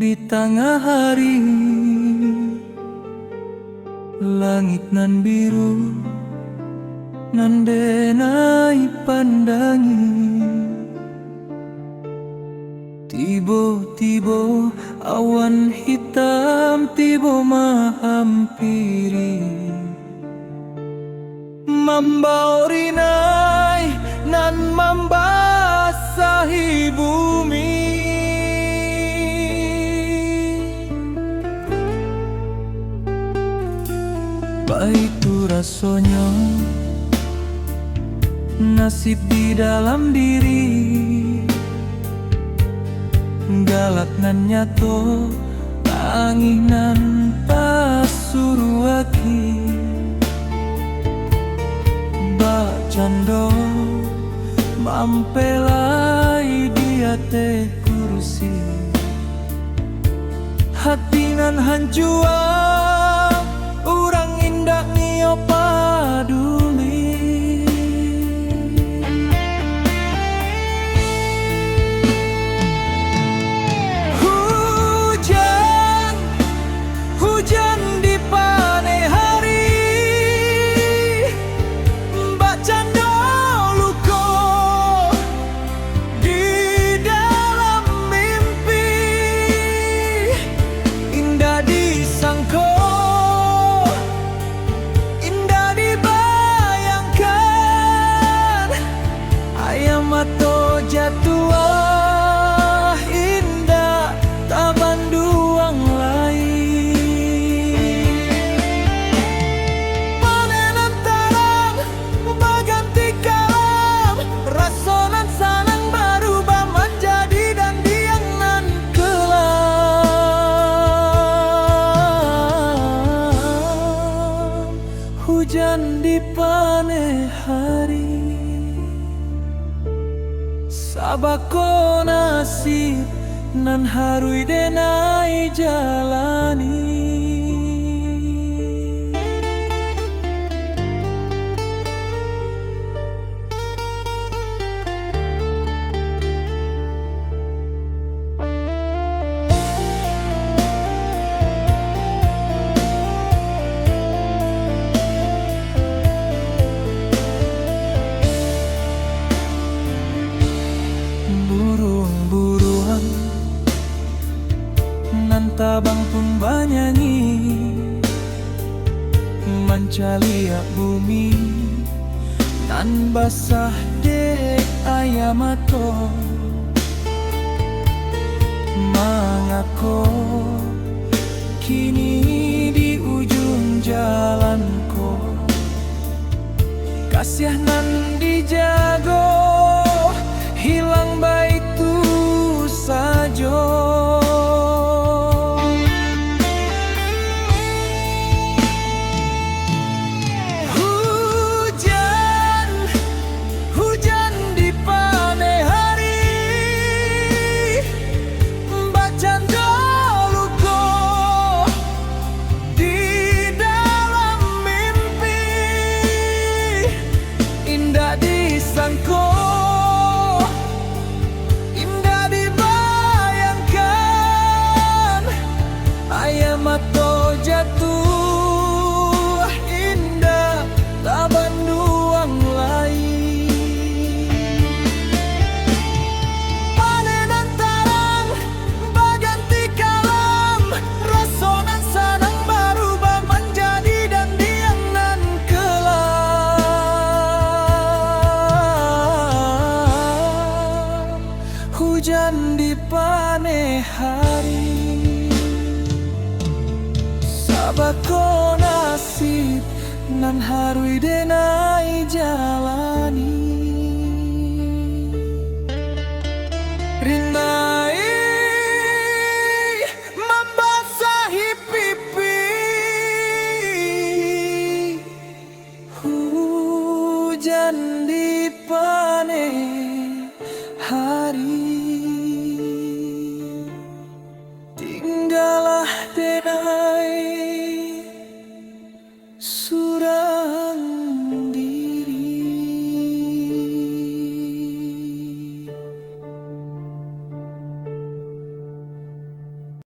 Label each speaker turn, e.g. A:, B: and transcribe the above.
A: Di tengah hari, langit nan biru nan denai pandangi. Tiba-tiba awan hitam tiba menghampiri, membawa rinai nan membasahi bumi. Baitu rasanya nasib di dalam diri, galak nan nyato tangih nan pasuruaki. Bak cando mampelai dia teh kursi, hati nan hancua urang indak nio paduli. Hujan di pane hari, mbak cando luko di dalam mimpi. Indah disangko, indah dibayangkan, ayam atau jatuh indah tak banduang lain. Hujan di pane hari, sabako nasib nan harui denai jalani. Burung-burung nan tabang pun banyanyi, mencaliak bumi nan basah dek ayam ato. Mangako kini di ujung jalanku, kasih nan dijago hilang baitu saja. Hujan di pane hari, mbak cando luko di dalam mimpi. Indah disangko, atau jatuh indah tak banduang lain. Panen antarang baganti kalam, rasonan sanang berubah menjadi dan diam nan kelam. Hujan di pane hari, sabako nasib nan harui denai jalani. Rinai membasahi pipi, hujan di pane hari. Tinggallah denai surah